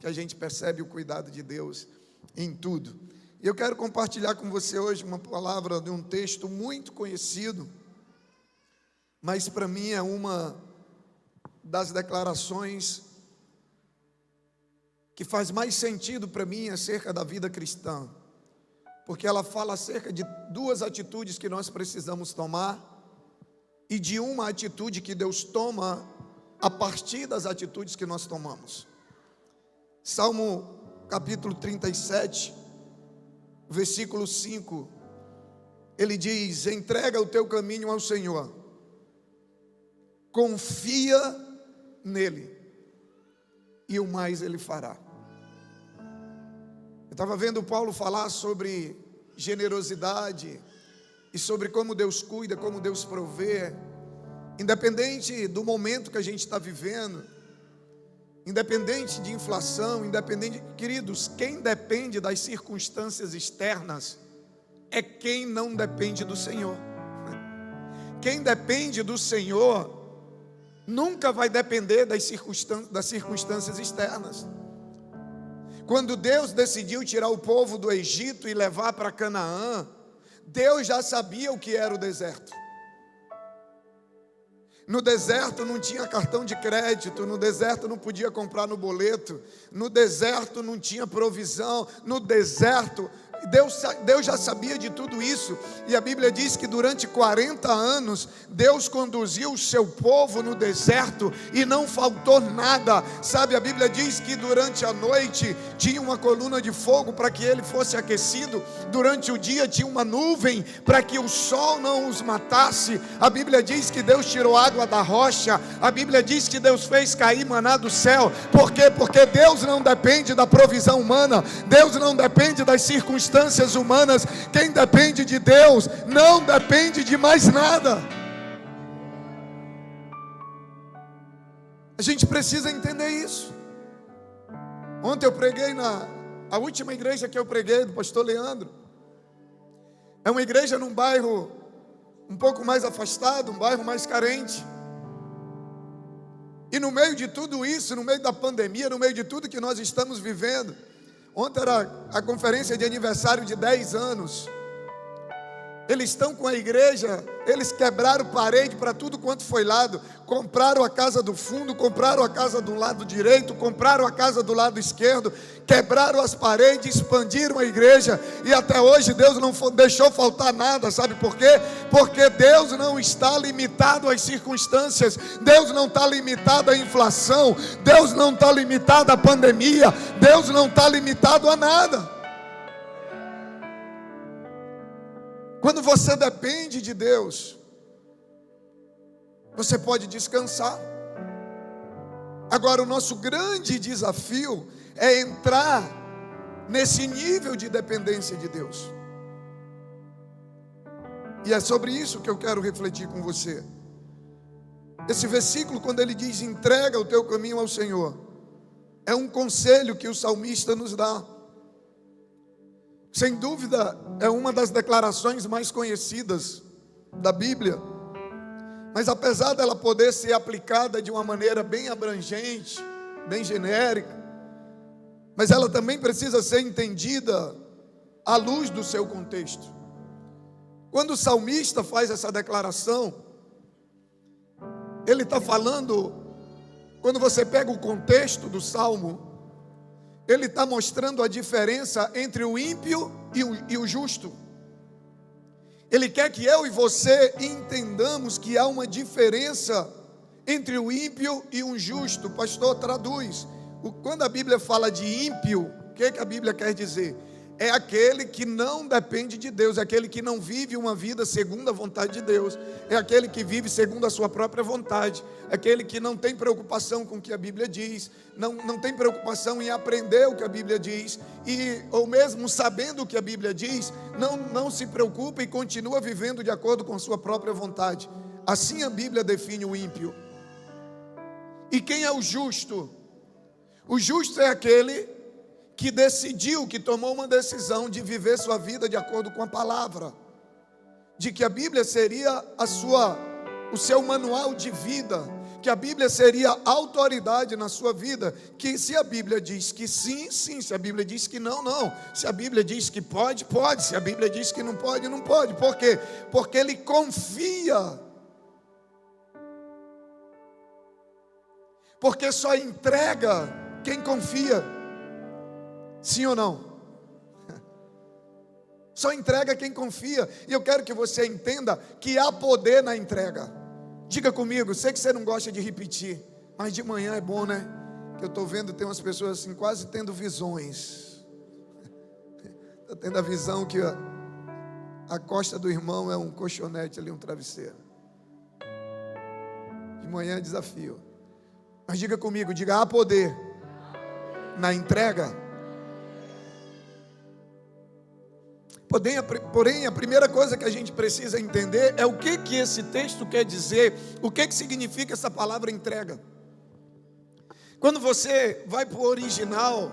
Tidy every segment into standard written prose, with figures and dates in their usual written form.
que a gente percebe o cuidado de Deus em tudo. E eu quero compartilhar com você hoje uma palavra de um texto muito conhecido, mas para mim é uma das declarações que faz mais sentido para mim acerca da vida cristã, porque ela fala acerca de duas atitudes que nós precisamos tomar e de uma atitude que Deus toma a partir das atitudes que nós tomamos. Salmo capítulo 37, versículo 5, ele diz: entrega o teu caminho ao Senhor, confia nele, e o mais ele fará. Eu estava vendo Paulo falar sobre generosidade e sobre como Deus cuida, como Deus provê, independente do momento que a gente está vivendo, independente de inflação, queridos, quem depende das circunstâncias externas é quem não depende do Senhor. Quem depende do Senhor nunca vai depender das circunstâncias externas. Quando Deus decidiu tirar o povo do Egito e levar para Canaã, Deus já sabia o que era o deserto. No deserto não tinha cartão de crédito, no deserto não podia comprar no boleto, no deserto não tinha provisão, no deserto Deus já sabia de tudo isso. E a Bíblia diz que durante 40 anos Deus conduziu o seu povo no deserto e não faltou nada. Sabe, a Bíblia diz que durante a noite tinha uma coluna de fogo para que ele fosse aquecido, durante o dia tinha uma nuvem para que o sol não os matasse. A Bíblia diz que Deus tirou água da rocha, a Bíblia diz que Deus fez cair maná do céu. Por quê? Porque Deus não depende da provisão humana, Deus não depende das circunstâncias humanas. Quem depende de Deus não depende de mais nada. A gente precisa entender isso. Ontem eu preguei a última igreja que eu preguei, do pastor Leandro. É uma igreja num bairro um pouco mais afastado, um bairro mais carente. E no meio de tudo isso, no meio da pandemia, no meio de tudo que nós estamos vivendo, ontem era a conferência de aniversário de 10 anos. Eles estão com a igreja, eles quebraram parede para tudo quanto foi lado, compraram a casa do fundo, compraram a casa do lado direito, compraram a casa do lado esquerdo, quebraram as paredes, expandiram a igreja, e até hoje Deus não deixou faltar nada. Sabe por quê? Porque Deus não está limitado às circunstâncias, Deus não está limitado à inflação, Deus não está limitado à pandemia, Deus não está limitado a nada. Quando você depende de Deus, você pode descansar. Agora, o nosso grande desafio é entrar nesse nível de dependência de Deus. E é sobre isso que eu quero refletir com você. Esse versículo, quando ele diz: entrega o teu caminho ao Senhor, é um conselho que o salmista nos dá. Sem dúvida, é uma das declarações mais conhecidas da Bíblia. Mas apesar dela poder ser aplicada de uma maneira bem abrangente, bem genérica, mas ela também precisa ser entendida à luz do seu contexto. Quando o salmista faz essa declaração, ele está falando, quando você pega o contexto do salmo, ele está mostrando a diferença entre o ímpio e o justo. Ele quer que eu e você entendamos que há uma diferença entre o ímpio e o justo. Pastor, traduz. Quando a Bíblia fala de ímpio, o que a Bíblia quer dizer? É aquele que não depende de Deus, é aquele que não vive uma vida segundo a vontade de Deus, é aquele que vive segundo a sua própria vontade, é aquele que não tem preocupação com o que a Bíblia diz, não tem preocupação em aprender o que a Bíblia diz, ou mesmo sabendo o que a Bíblia diz, não se preocupa e continua vivendo de acordo com a sua própria vontade. Assim a Bíblia define o ímpio. E quem é o justo? O justo é aquele que decidiu, que tomou uma decisão de viver sua vida de acordo com a palavra, de que a Bíblia seria o seu manual de vida, que a Bíblia seria autoridade na sua vida, que se a Bíblia diz que sim, sim, se a Bíblia diz que não, não, se a Bíblia diz que pode, pode, se a Bíblia diz que não pode, não pode. Por quê? Porque ele confia. Porque só entrega quem confia. Sim ou não? Só entrega quem confia. E eu quero que você entenda que há poder na entrega. Diga comigo, sei que você não gosta de repetir, mas de manhã é bom, né? Que eu estou vendo, tem umas pessoas assim, quase tendo visões. Estou tendo a visão que a costa do irmão é um colchonete ali, um travesseiro. De manhã é desafio. Mas diga comigo, diga, há poder na entrega. Porém, a primeira coisa que a gente precisa entender é o que esse texto quer dizer, o que significa essa palavra entrega. Quando você vai para o original,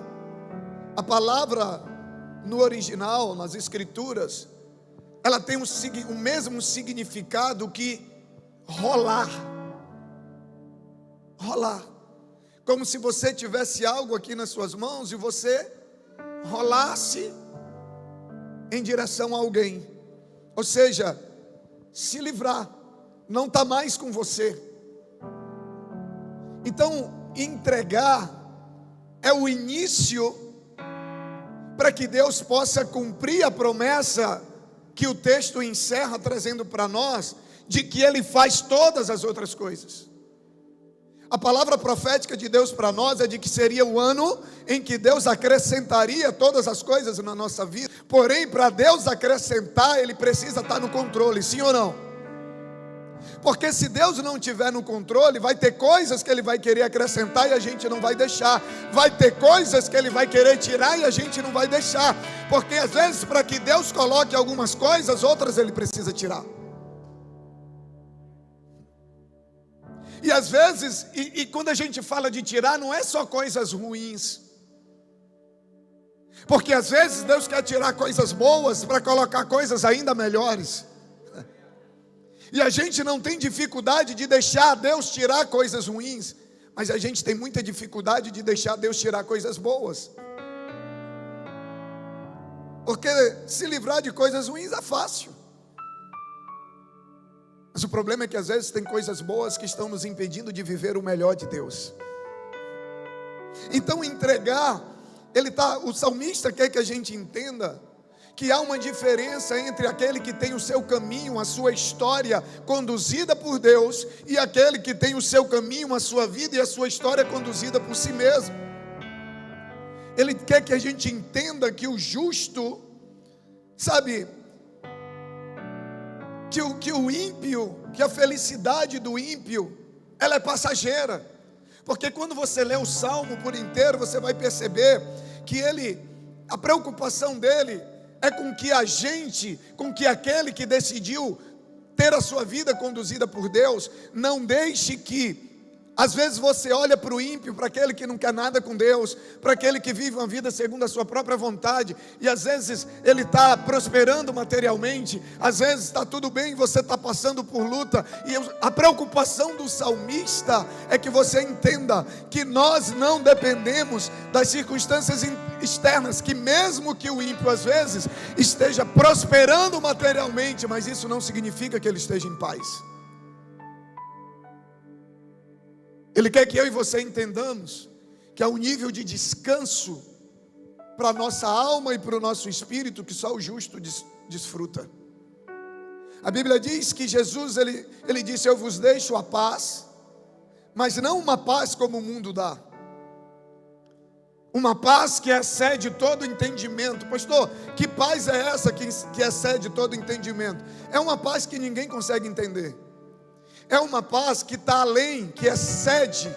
a palavra no original, nas escrituras, ela tem o mesmo significado que rolar. Rolar. Como se você tivesse algo aqui nas suas mãos e você rolasse em direção a alguém, ou seja, se livrar, não está mais com você. Então, entregar é o início para que Deus possa cumprir a promessa que o texto encerra trazendo para nós, de que Ele faz todas as outras coisas. A palavra profética de Deus para nós é de que seria o ano em que Deus acrescentaria todas as coisas na nossa vida. Porém, para Deus acrescentar, Ele precisa estar no controle, sim ou não? Porque se Deus não estiver no controle, vai ter coisas que Ele vai querer acrescentar e a gente não vai deixar. Vai ter coisas que Ele vai querer tirar e a gente não vai deixar. Porque às vezes, para que Deus coloque algumas coisas, outras Ele precisa tirar. E às vezes, e quando a gente fala de tirar, não é só coisas ruins. Porque às vezes Deus quer tirar coisas boas para colocar coisas ainda melhores. E a gente não tem dificuldade de deixar Deus tirar coisas ruins, mas a gente tem muita dificuldade de deixar Deus tirar coisas boas. Porque se livrar de coisas ruins é fácil. Mas o problema é que às vezes tem coisas boas que estão nos impedindo de viver o melhor de Deus. Então entregar, o salmista quer que a gente entenda que há uma diferença entre aquele que tem o seu caminho, a sua história conduzida por Deus, e aquele que tem o seu caminho, a sua vida e a sua história conduzida por si mesmo. Ele quer que a gente entenda que o justo, sabe, que o ímpio, que a felicidade do ímpio, ela é passageira. Porque quando você lê o Salmo por inteiro, você vai perceber que a preocupação dele é com que aquele que decidiu ter a sua vida conduzida por Deus, não deixe que, às vezes você olha para o ímpio, para aquele que não quer nada com Deus, para aquele que vive uma vida segundo a sua própria vontade, e às vezes ele está prosperando materialmente, às vezes está tudo bem, você está passando por luta, e a preocupação do salmista é que você entenda que nós não dependemos das circunstâncias externas, que mesmo que o ímpio às vezes esteja prosperando materialmente, mas isso não significa que ele esteja em paz. Ele quer que eu e você entendamos que há um nível de descanso para a nossa alma e para o nosso espírito que só o justo desfruta. A Bíblia diz que Jesus, ele disse: eu vos deixo a paz, mas não uma paz como o mundo dá. Uma paz que excede todo entendimento. Pastor, que paz é essa que excede todo entendimento? É uma paz que ninguém consegue entender. É uma paz que está além, que excede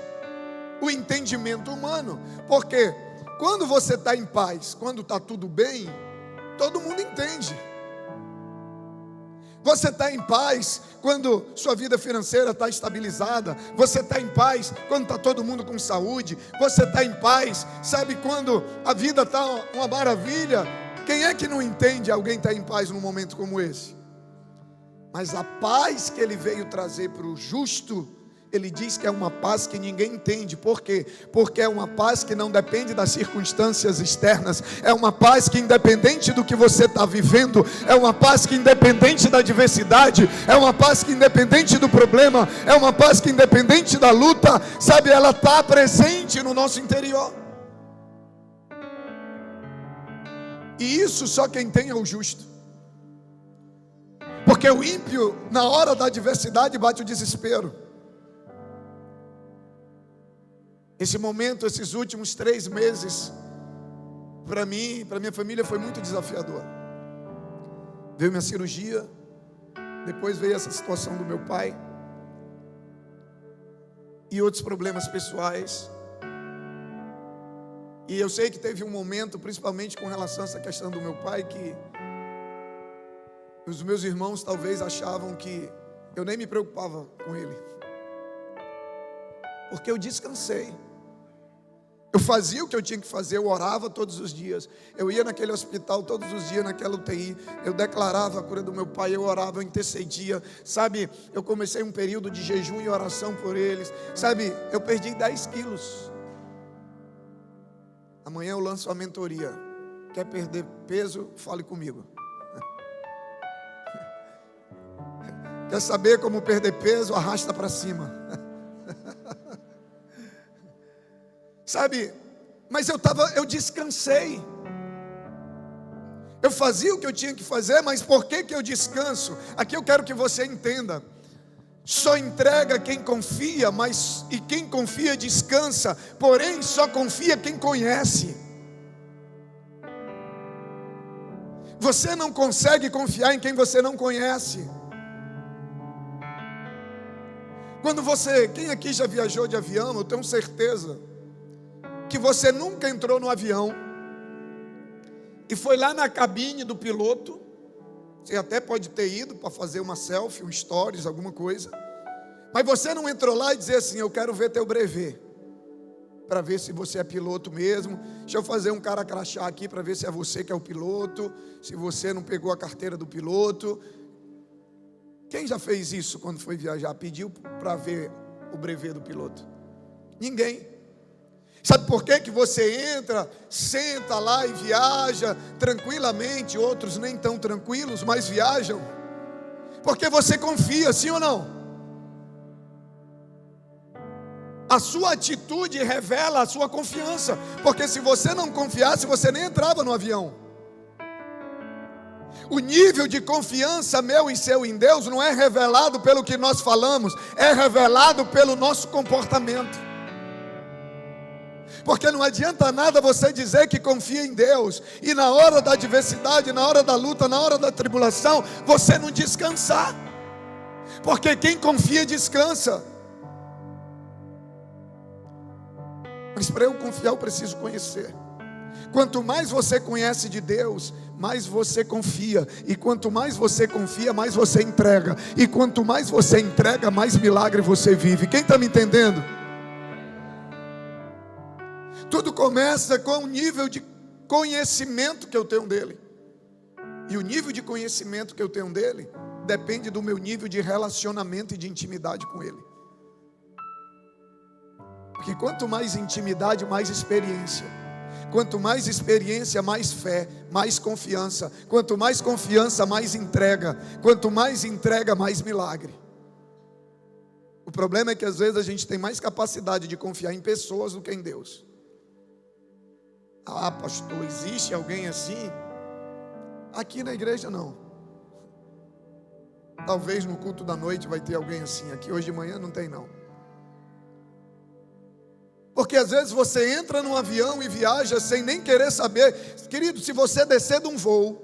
o entendimento humano. Porque quando você está em paz, quando está tudo bem, todo mundo entende. Você está em paz quando sua vida financeira está estabilizada. Você está em paz quando está todo mundo com saúde. Você está em paz, sabe, quando a vida está uma maravilha. Quem é que não entende alguém estar em paz num momento como esse? Mas a paz que ele veio trazer para o justo, Ele diz que é uma paz que ninguém entende. Por quê? Porque é uma paz que não depende das circunstâncias externas. É uma paz que, independente do que você está vivendo, é uma paz que, independente da adversidade, é uma paz que, independente do problema, é uma paz que, independente da luta, sabe, ela está presente no nosso interior. E isso só quem tem é o justo. Porque o ímpio, na hora da adversidade, bate o desespero. Esse momento, esses últimos 3 meses, para mim, para minha família, foi muito desafiador. Veio minha cirurgia, depois veio essa situação do meu pai, e outros problemas pessoais. E eu sei que teve um momento, principalmente com relação a essa questão do meu pai, que os meus irmãos talvez achavam que eu nem me preocupava com ele, porque eu descansei. Eu fazia o que eu tinha que fazer, eu orava todos os dias, eu ia naquele hospital todos os dias, naquela UTI, eu declarava a cura do meu pai, eu orava, eu intercedia, sabe, eu comecei um período de jejum e oração por eles, sabe, eu perdi 10 quilos, amanhã eu lanço a mentoria, quer perder peso, fale comigo, quer saber como perder peso, arrasta para cima, sabe, mas eu descansei, eu fazia o que eu tinha que fazer, mas por que eu descanso? Aqui eu quero que você entenda, só entrega quem confia, e quem confia descansa, porém só confia quem conhece. Você não consegue confiar em quem você não conhece. Quem aqui já viajou de avião, eu tenho certeza que você nunca entrou no avião e foi lá na cabine do piloto. Você até pode ter ido para fazer uma selfie, um stories, alguma coisa, mas você não entrou lá e dizer assim: eu quero ver teu brevet, para ver se você é piloto mesmo. Deixa eu fazer um cara crachá aqui para ver se é você que é o piloto, se você não pegou a carteira do piloto. Quem já fez isso quando foi viajar? Pediu para ver o brevet do piloto? Ninguém. Sabe por que você entra, senta lá e viaja tranquilamente? Outros nem tão tranquilos, mas viajam. Porque você confia, sim ou não? A sua atitude revela a sua confiança. Porque se você não confiasse, você nem entrava no avião. O nível de confiança meu e seu em Deus não é revelado pelo que nós falamos, é revelado pelo nosso comportamento. Porque não adianta nada você dizer que confia em Deus e na hora da adversidade, na hora da luta, na hora da tribulação, você não descansar. Porque quem confia descansa. Mas para eu confiar eu preciso conhecer. Quanto mais você conhece de Deus, mais você confia. E quanto mais você confia, mais você entrega. E quanto mais você entrega, mais milagre você vive. Quem está me entendendo? Tudo começa com o nível de conhecimento que eu tenho dele. E o nível de conhecimento que eu tenho dele depende do meu nível de relacionamento e de intimidade com ele. Porque quanto mais intimidade, mais experiência. Quanto mais experiência, mais fé, mais confiança. Quanto mais confiança, mais entrega. Quanto mais entrega, mais milagre. O problema é que às vezes a gente tem mais capacidade de confiar em pessoas do que em Deus. Ah, pastor, existe alguém assim? Aqui na igreja não. Talvez no culto da noite vai ter alguém assim. Aqui hoje de manhã não tem não. Porque às vezes você entra num avião e viaja sem nem querer saber. Querido, se você descer de um voo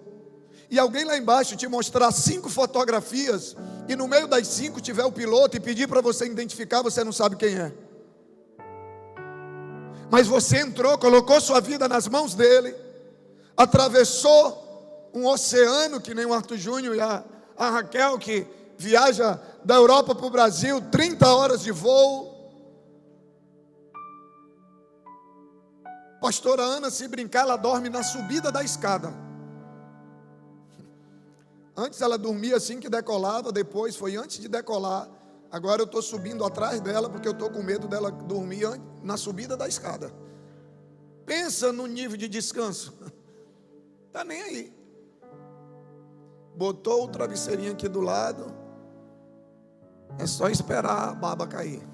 e alguém lá embaixo te mostrar 5 fotografias e no meio das 5 tiver o piloto e pedir para você identificar, você não sabe quem é. Mas você entrou, colocou sua vida nas mãos dele, atravessou um oceano, que nem o Arthur Júnior e a Raquel, que viaja da Europa para o Brasil, 30 horas de voo. Pastora Ana, se brincar, ela dorme na subida da escada. Antes ela dormia assim que decolava, depois foi antes de decolar, Agora eu estou subindo atrás dela porque eu estou com medo dela dormir na subida da escada. Pensa no nível de descanso. Está nem aí. Botou o travesseirinho aqui do lado. É só esperar a baba cair.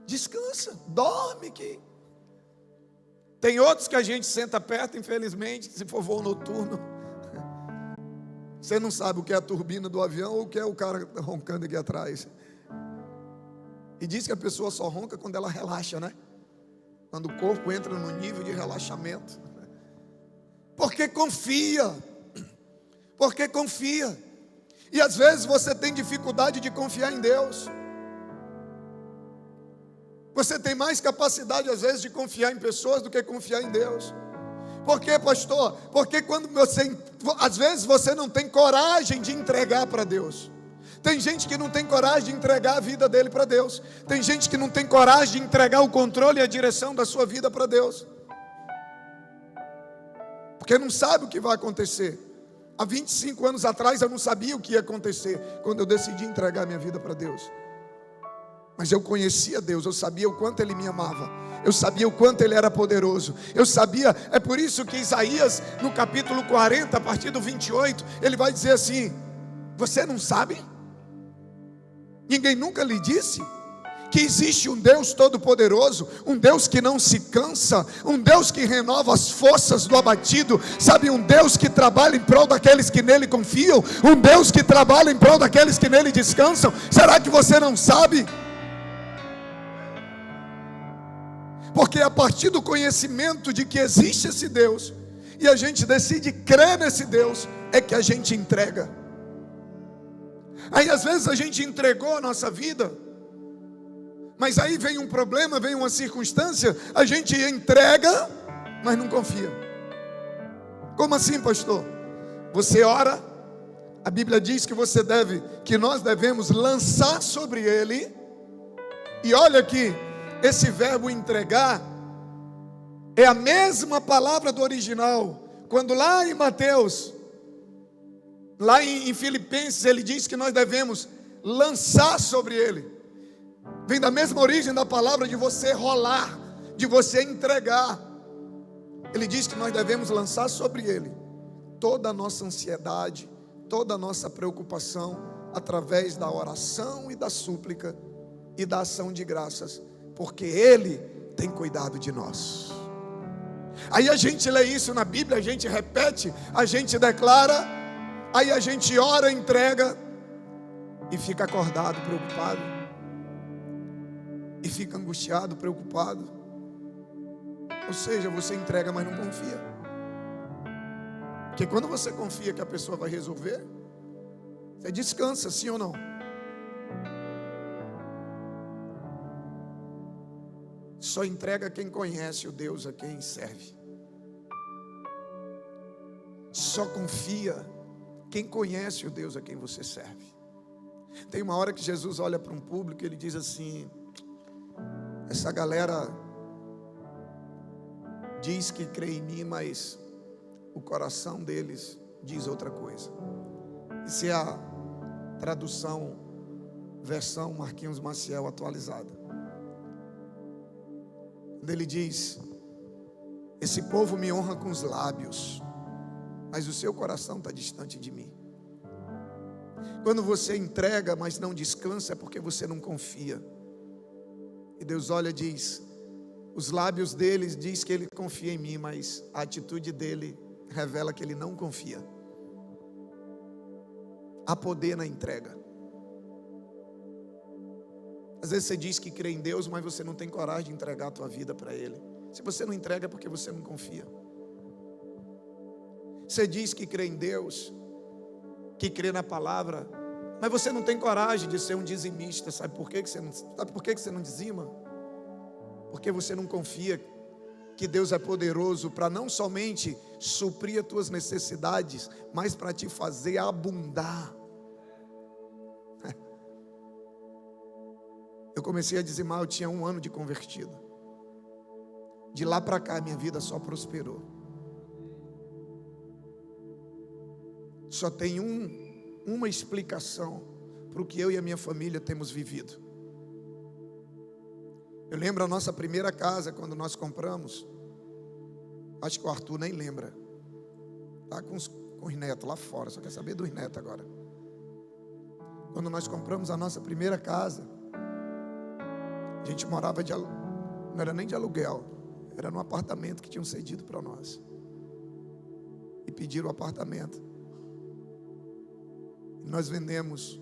Descansa, dorme aqui. Tem outros que a gente senta perto, infelizmente, se for voo noturno. Você não sabe o que é a turbina do avião ou o que é o cara roncando aqui atrás. E diz que a pessoa só ronca quando ela relaxa, né? Quando o corpo entra no nível de relaxamento. Porque confia. Porque confia. E às vezes você tem dificuldade de confiar em Deus. Você tem mais capacidade às vezes de confiar em pessoas do que confiar em Deus. Por quê, pastor? Porque às vezes você não tem coragem de entregar para Deus. Tem gente que não tem coragem de entregar a vida dele para Deus. Tem gente que não tem coragem de entregar o controle e a direção da sua vida para Deus. Porque não sabe o que vai acontecer. Há 25 anos atrás eu não sabia o que ia acontecer quando eu decidi entregar minha vida para Deus. Mas eu conhecia Deus, eu sabia o quanto Ele me amava, eu sabia o quanto Ele era poderoso, eu sabia, é por isso que Isaías, no capítulo 40, a partir do 28, ele vai dizer assim: você não sabe? Ninguém nunca lhe disse que existe um Deus todo-poderoso, um Deus que não se cansa, um Deus que renova as forças do abatido, sabe, um Deus que trabalha em prol daqueles que nele confiam, um Deus que trabalha em prol daqueles que nele descansam? Será que você não sabe? Porque a partir do conhecimento de que existe esse Deus, e a gente decide crer nesse Deus, é que a gente entrega. Aí às vezes a gente entregou a nossa vida, mas aí vem um problema, vem uma circunstância, a gente entrega, mas não confia. Como assim, pastor? Você ora, a Bíblia diz que nós devemos lançar sobre ele, e olha aqui, esse verbo entregar é a mesma palavra do original. Quando lá em Mateus, lá em Filipenses, ele diz que nós devemos lançar sobre ele. Vem da mesma origem da palavra de você rolar, de você entregar. Ele diz que nós devemos lançar sobre ele toda a nossa ansiedade, toda a nossa preocupação, através da oração e da súplica e da ação de graças, porque Ele tem cuidado de nós. Aí a gente lê isso na Bíblia, a gente repete, a gente declara, aí a gente ora, entrega e fica acordado, preocupado, e fica angustiado, preocupado. Ou seja, você entrega, mas não confia. Porque quando você confia que a pessoa vai resolver, você descansa, sim ou não? Só entrega quem conhece o Deus a quem serve. Só confia quem conhece o Deus a quem você serve. Tem uma hora que Jesus olha para um público e ele diz assim: essa galera diz que crê em mim, mas o coração deles diz outra coisa. Isso é a tradução, versão Marquinhos Maciel atualizada. Ele diz: esse povo me honra com os lábios, mas o seu coração está distante de mim. Quando você entrega, mas não descansa, é porque você não confia. E Deus olha e diz: os lábios deles diz que ele confia em mim, mas a atitude dele revela que ele não confia. Há poder na entrega. Às vezes você diz que crê em Deus, mas você não tem coragem de entregar a tua vida para Ele. Se você não entrega é porque você não confia. Você diz que crê em Deus, que crê na palavra, mas você não tem coragem de ser um dizimista. Sabe por que você não dizima? Porque você não confia que Deus é poderoso para não somente suprir as tuas necessidades, mas para te fazer abundar. Eu comecei a dizimar, eu tinha 1 ano de convertido. De lá para cá, minha vida só prosperou. Só tem um uma explicação para o que eu e a minha família temos vivido. Eu lembro a nossa primeira casa, quando nós compramos. Acho que o Arthur nem lembra. Está com os netos lá fora, só quer saber dos netos agora. Quando nós compramos a nossa primeira casa, a gente morava não era nem de aluguel, era num apartamento que tinham cedido para nós. E pediram o apartamento. E nós vendemos.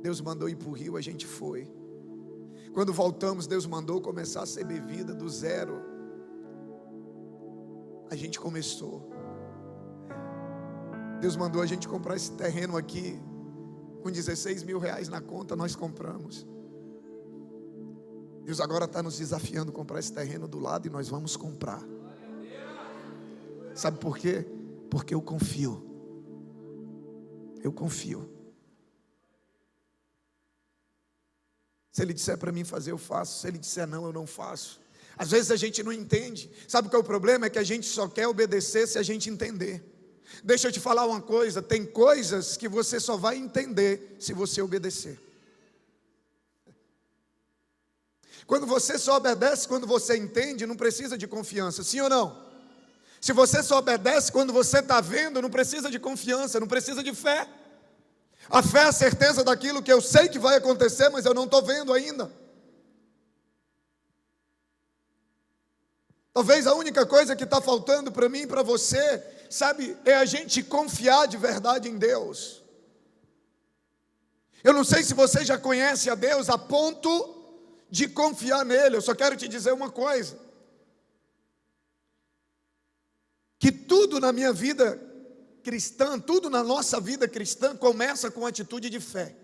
Deus mandou ir para o Rio, a gente foi. Quando voltamos, Deus mandou começar a ser bebida do zero. A gente começou. Deus mandou a gente comprar esse terreno aqui. Com 16 mil reais na conta, nós compramos. Deus agora está nos desafiando a comprar esse terreno do lado e nós vamos comprar. Sabe por quê? Porque eu confio. Eu confio. Se Ele disser para mim fazer, eu faço. Se Ele disser não, eu não faço. Às vezes a gente não entende. Sabe qual é o problema? É que a gente só quer obedecer se a gente entender. Deixa eu te falar uma coisa, tem coisas que você só vai entender se você obedecer. Quando você só obedece, quando você entende, não precisa de confiança, sim ou não? Se você só obedece quando você está vendo, não precisa de confiança, não precisa de fé. A fé é a certeza daquilo que eu sei que vai acontecer, mas eu não estou vendo ainda. Talvez a única coisa que está faltando para mim e para você, sabe, é a gente confiar de verdade em Deus. Eu não sei se você já conhece a Deus a ponto de confiar nele. Eu só quero te dizer uma coisa: que tudo na minha vida cristã, tudo na nossa vida cristã começa com atitude de fé.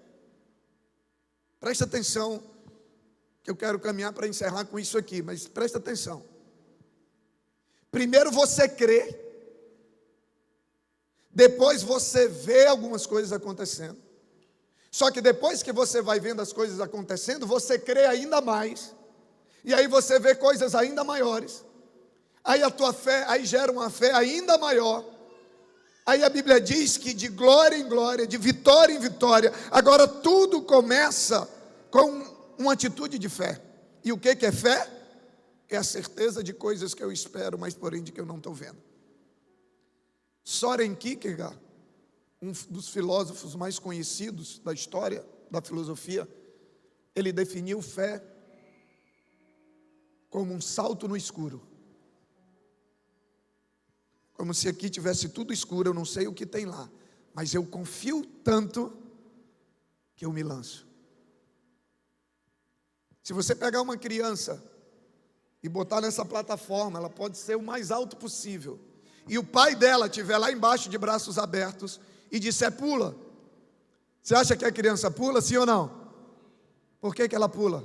Presta atenção, que eu quero caminhar para encerrar com isso aqui, mas presta atenção. Primeiro você crê, depois você vê algumas coisas acontecendo. Só que depois que você vai vendo as coisas acontecendo, você crê ainda mais, e aí você vê coisas ainda maiores. Aí a tua fé, aí gera uma fé ainda maior. Aí a Bíblia diz que de glória em glória, de vitória em vitória, agora tudo começa com uma atitude de fé. E o que é fé? É a certeza de coisas que eu espero, mas porém de que eu não estou vendo. Søren Kierkegaard, um dos filósofos mais conhecidos da história da filosofia, ele definiu fé como um salto no escuro. Como se aqui tivesse tudo escuro, eu não sei o que tem lá, mas eu confio tanto que eu me lanço. Se você pegar uma criança e botar nessa plataforma, ela pode ser o mais alto possível, e o pai dela estiver lá embaixo de braços abertos e disser pula, você acha que a criança pula, sim ou não? Por que ela pula?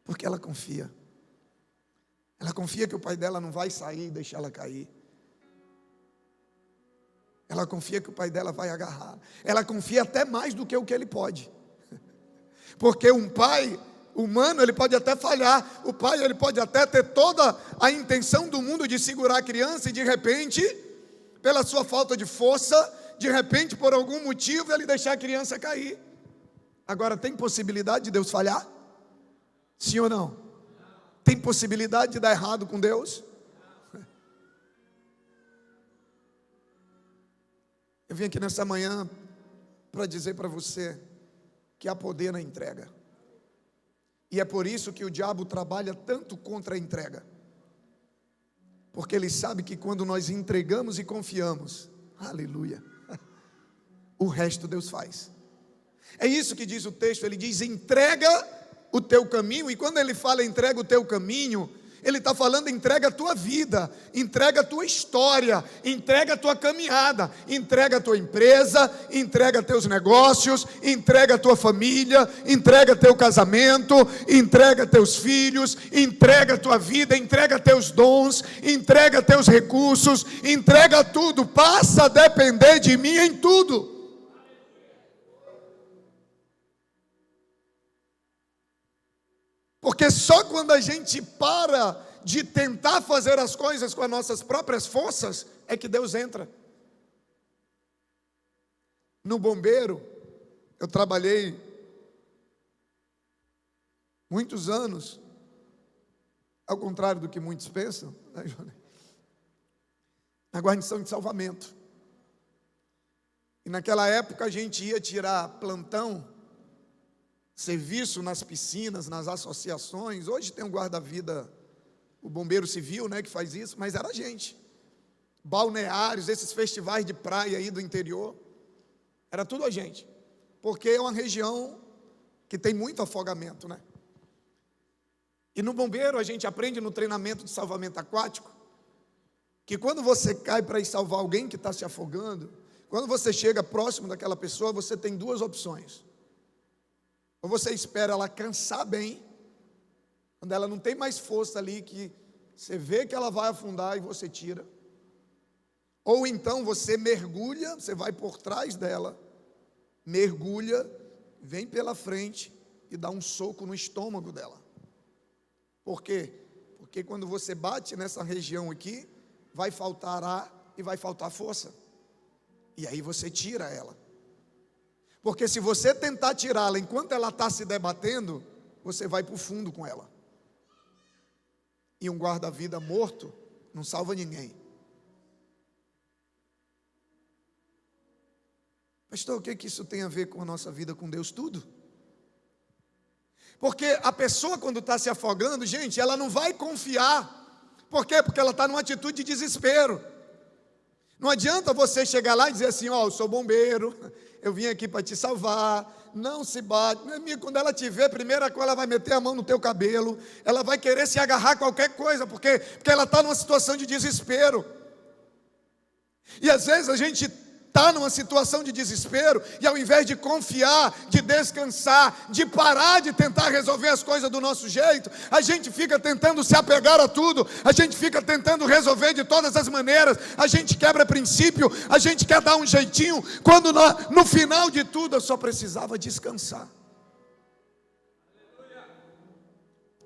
Porque ela confia. Ela confia que o pai dela não vai sair e deixar ela cair. Ela confia que o pai dela vai agarrar. Ela confia até mais do que o que ele pode. Porque um pai humano, ele pode até falhar. O pai, ele pode até ter toda a intenção do mundo de segurar a criança, e de repente, pela sua falta de força, de repente, por algum motivo, ele deixar a criança cair. Agora, tem possibilidade de Deus falhar? Sim ou não? Tem possibilidade de dar errado com Deus? Eu vim aqui nessa manhã para dizer para você que há poder na entrega. E é por isso que o diabo trabalha tanto contra a entrega. Porque ele sabe que quando nós entregamos e confiamos, aleluia, o resto Deus faz. É isso que diz o texto, ele diz: entrega o teu caminho. E quando ele fala entrega o teu caminho, ele está falando entrega a tua vida, entrega a tua história, entrega a tua caminhada, entrega a tua empresa, entrega teus negócios, entrega a tua família, entrega teu casamento, entrega teus filhos, entrega a tua vida, entrega teus dons, entrega teus recursos, entrega tudo, passa a depender de mim em tudo. Porque só quando a gente para de tentar fazer as coisas com as nossas próprias forças, é que Deus entra. No bombeiro, eu trabalhei muitos anos, ao contrário do que muitos pensam, né, Johnny? Na guarnição de salvamento. E naquela época a gente ia tirar plantão, serviço nas piscinas, nas associações. Hoje tem um guarda-vida, o bombeiro civil, né, que faz isso, mas era a gente. Balneários, esses festivais de praia aí do interior, era tudo a gente. Porque é uma região que tem muito afogamento, né? E no bombeiro a gente aprende no treinamento de salvamento aquático, que quando você cai para ir salvar alguém que está se afogando, quando você chega próximo daquela pessoa, você tem duas opções. Ou você espera ela cansar bem, quando ela não tem mais força ali, que você vê que ela vai afundar e você tira. Ou então você mergulha, você vai por trás dela, mergulha, vem pela frente e dá um soco no estômago dela. Por quê? Porque quando você bate nessa região aqui, vai faltar ar e vai faltar força. E aí você tira ela. Porque se você tentar tirá-la enquanto ela está se debatendo, você vai para o fundo com ela. E um guarda-vida morto não salva ninguém. Pastor, o que isso tem a ver com a nossa vida com Deus? Tudo. Porque a pessoa quando está se afogando, gente, ela não vai confiar. Por quê? Porque ela está numa atitude de desespero. Não adianta você chegar lá e dizer assim, ó, eu sou bombeiro, eu vim aqui para te salvar, não se bate. Meu amigo, quando ela te ver, primeira coisa, ela vai meter a mão no teu cabelo, ela vai querer se agarrar a qualquer coisa, porque ela está numa situação de desespero. E às vezes a gente está numa situação de desespero, e ao invés de confiar, de descansar, de parar de tentar resolver as coisas do nosso jeito, a gente fica tentando se apegar a tudo, a gente fica tentando resolver de todas as maneiras, a gente quebra princípio, a gente quer dar um jeitinho, quando no final de tudo eu só precisava descansar.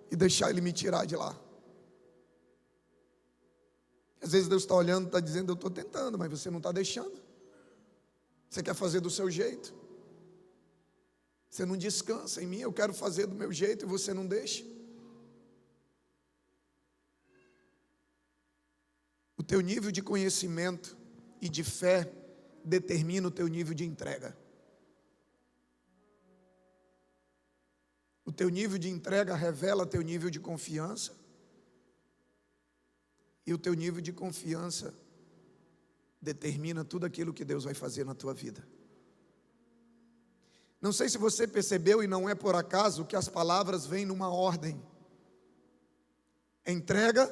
E deixar Ele me tirar de lá. Às vezes Deus está olhando, está dizendo, eu estou tentando, mas você não está deixando. Você quer fazer do seu jeito. Você não descansa em mim, eu quero fazer do meu jeito e você não deixa. O teu nível de conhecimento e de fé determina o teu nível de entrega. O teu nível de entrega revela teu nível de confiança. E o teu nível de confiança determina tudo aquilo que Deus vai fazer na tua vida. Não sei se você percebeu, e não é por acaso, que as palavras vêm numa ordem: entrega,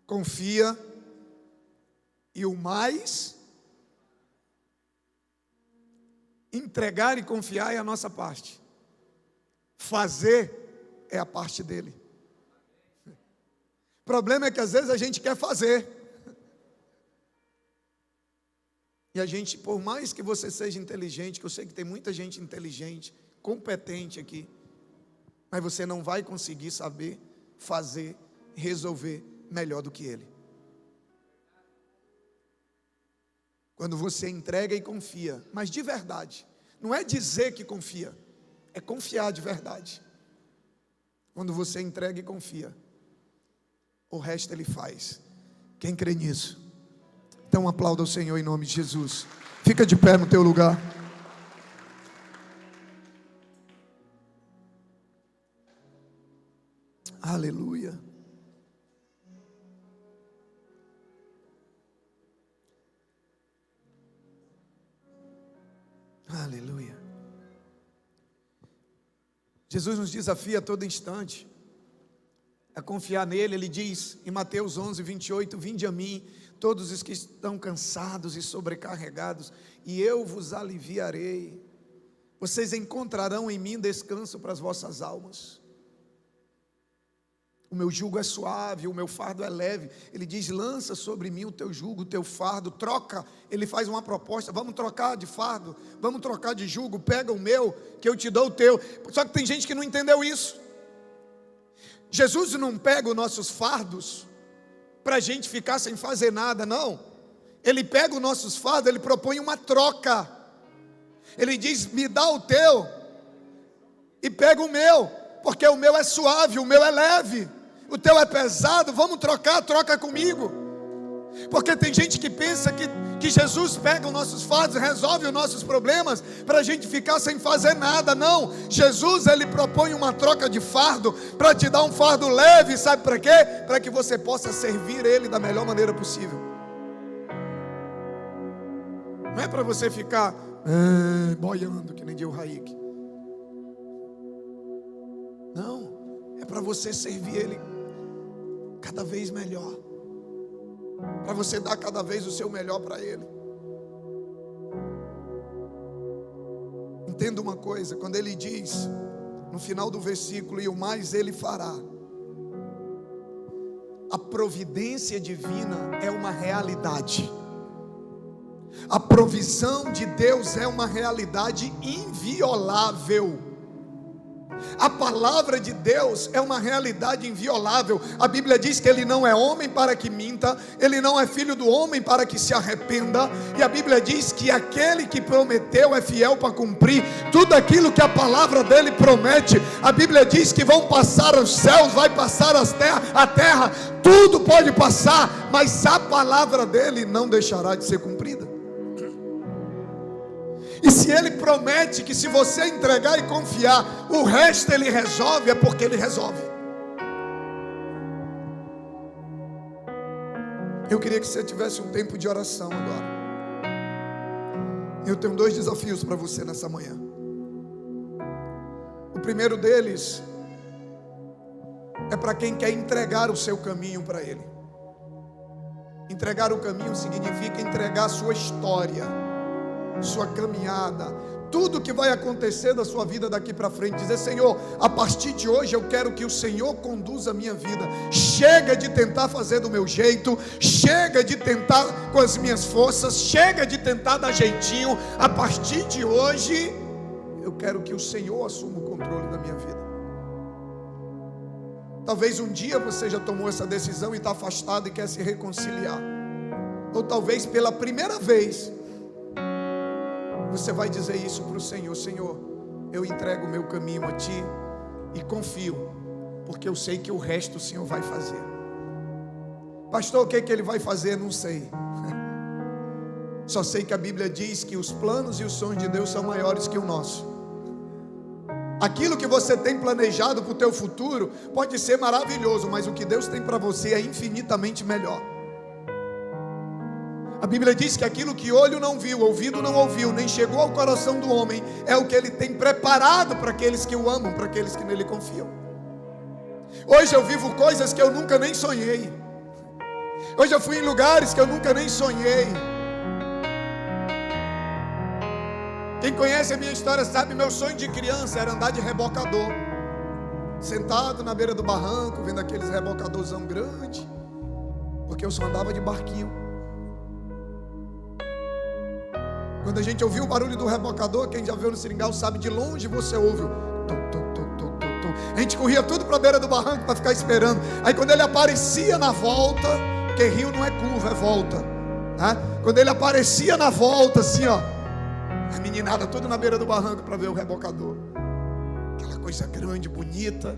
confia e o mais. Entregar e confiar é a nossa parte, fazer é a parte dele. O problema é que às vezes a gente quer fazer. E a gente, por mais que você seja inteligente, que eu sei que tem muita gente inteligente, competente aqui, mas você não vai conseguir saber fazer, resolver melhor do que ele. Quando você entrega e confia, mas de verdade, não é dizer que confia, é confiar de verdade. Quando você entrega e confia, o resto ele faz. Quem crê nisso? Então aplauda o Senhor em nome de Jesus. Fica de pé no teu lugar. Aleluia. Aleluia. Jesus nos desafia a todo instante a confiar nele. Ele diz em Mateus 11:28, vinde a mim todos os que estão cansados e sobrecarregados, e eu vos aliviarei. Vocês encontrarão em mim descanso para as vossas almas. O meu jugo é suave, o meu fardo é leve. Ele diz, lança sobre mim o teu jugo, o teu fardo, troca. Ele faz uma proposta, vamos trocar de fardo, vamos trocar de jugo, pega o meu, que eu te dou o teu. Só que tem gente que não entendeu isso. Jesus não pega os nossos fardos para a gente ficar sem fazer nada, não. Ele pega os nossos fardos, ele propõe uma troca. Ele diz: me dá o teu e pega o meu, porque o meu é suave, o meu é leve, o teu é pesado, vamos trocar, troca comigo. Porque tem gente que pensa que Jesus pega os nossos fardos, resolve os nossos problemas, para a gente ficar sem fazer nada. Não, Jesus, ele propõe uma troca de fardo, para te dar um fardo leve, sabe para quê? Para que você possa servir Ele da melhor maneira possível. Não é para você ficar boiando, que nem Diego Raik. Não, é para você servir Ele cada vez melhor, para você dar cada vez o seu melhor para Ele. Entenda uma coisa, quando Ele diz no final do versículo: e o mais Ele fará, a providência divina é uma realidade. A provisão de Deus é uma realidade inviolável. A palavra de Deus é uma realidade inviolável. A Bíblia diz que Ele não é homem para que minta, Ele não é filho do homem para que se arrependa. E a Bíblia diz que aquele que prometeu é fiel para cumprir tudo aquilo que a palavra dele promete. A Bíblia diz que vão passar os céus, vai passar a terra, tudo pode passar, mas a palavra dele não deixará de ser cumprida. E se Ele promete que se você entregar e confiar, o resto Ele resolve, é porque Ele resolve. Eu queria que você tivesse um tempo de oração agora. Eu tenho 2 desafios para você nessa manhã. O primeiro deles é para quem quer entregar o seu caminho para Ele. Entregar o caminho significa entregar a sua história, sua caminhada, tudo que vai acontecer da sua vida daqui para frente. Dizer: Senhor, a partir de hoje eu quero que o Senhor conduza a minha vida. Chega de tentar fazer do meu jeito, chega de tentar com as minhas forças, chega de tentar dar jeitinho. A partir de hoje eu quero que o Senhor assuma o controle da minha vida. Talvez um dia você já tomou essa decisão e está afastado e quer se reconciliar, ou talvez pela primeira vez você vai dizer isso para o Senhor: Senhor, eu entrego o meu caminho a Ti e confio, porque eu sei que o resto o Senhor vai fazer. Pastor, o que Ele vai fazer? Não sei. Só sei que a Bíblia diz que os planos e os sonhos de Deus são maiores que o nosso. Aquilo que você tem planejado para o teu futuro pode ser maravilhoso, mas o que Deus tem para você é infinitamente melhor. A Bíblia diz que aquilo que olho não viu, ouvido não ouviu, nem chegou ao coração do homem, é o que Ele tem preparado para aqueles que o amam, para aqueles que nele confiam. Hoje eu vivo coisas que eu nunca nem sonhei. Hoje eu fui em lugares que eu nunca nem sonhei. Quem conhece a minha história sabe, meu sonho de criança era andar de rebocador, sentado na beira do barranco, vendo aqueles rebocadorzão grande, porque eu só andava de barquinho. Quando a gente ouviu o barulho do rebocador, quem já viu no seringal sabe, de longe você ouve o tum. A gente corria tudo para a beira do barranco para ficar esperando. Aí quando ele aparecia na volta, porque rio não é curva, é volta, né? Quando ele aparecia na volta assim, ó, a meninada tudo na beira do barranco para ver o rebocador. Aquela coisa grande, bonita.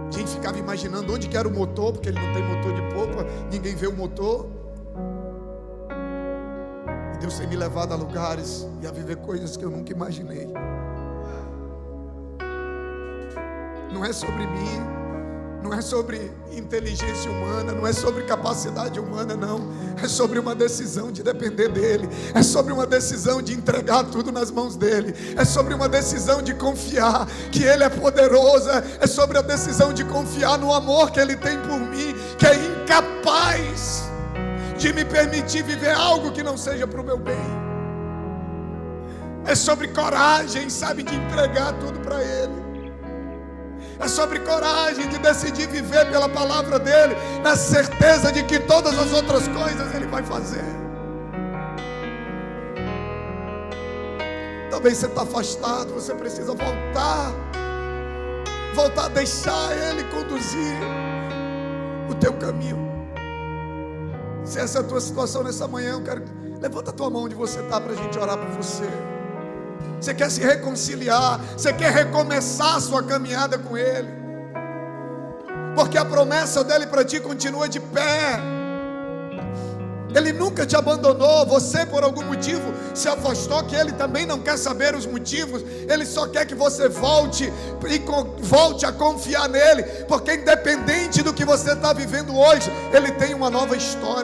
A gente ficava imaginando onde que era o motor, porque ele não tem motor de popa, ninguém vê o motor. Deus tem me levado a lugares e a viver coisas que eu nunca imaginei. Não é sobre mim, não é sobre inteligência humana, não é sobre capacidade humana, não. É sobre uma decisão de depender dEle. É sobre uma decisão de entregar tudo nas mãos dEle. É sobre uma decisão de confiar que Ele é poderoso. É sobre a decisão de confiar no amor que Ele tem por mim, que é incapaz de me permitir viver algo que não seja para o meu bem. É sobre coragem, sabe, de entregar tudo para Ele. É sobre coragem de decidir viver pela palavra dEle, na certeza de que todas as outras coisas Ele vai fazer. Talvez você está afastado, você precisa voltar a deixar Ele conduzir o teu caminho. Se essa é a tua situação nessa manhã, eu quero Levanta a tua mão onde você está para a gente orar por você. Você quer se reconciliar, você quer recomeçar a sua caminhada com Ele, porque a promessa dele para ti continua de pé. Ele nunca te abandonou. Você por algum motivo se afastou, que Ele também não quer saber os motivos. Ele só quer que você volte a confiar nele, porque independente do que você está vivendo hoje, Ele tem uma nova história.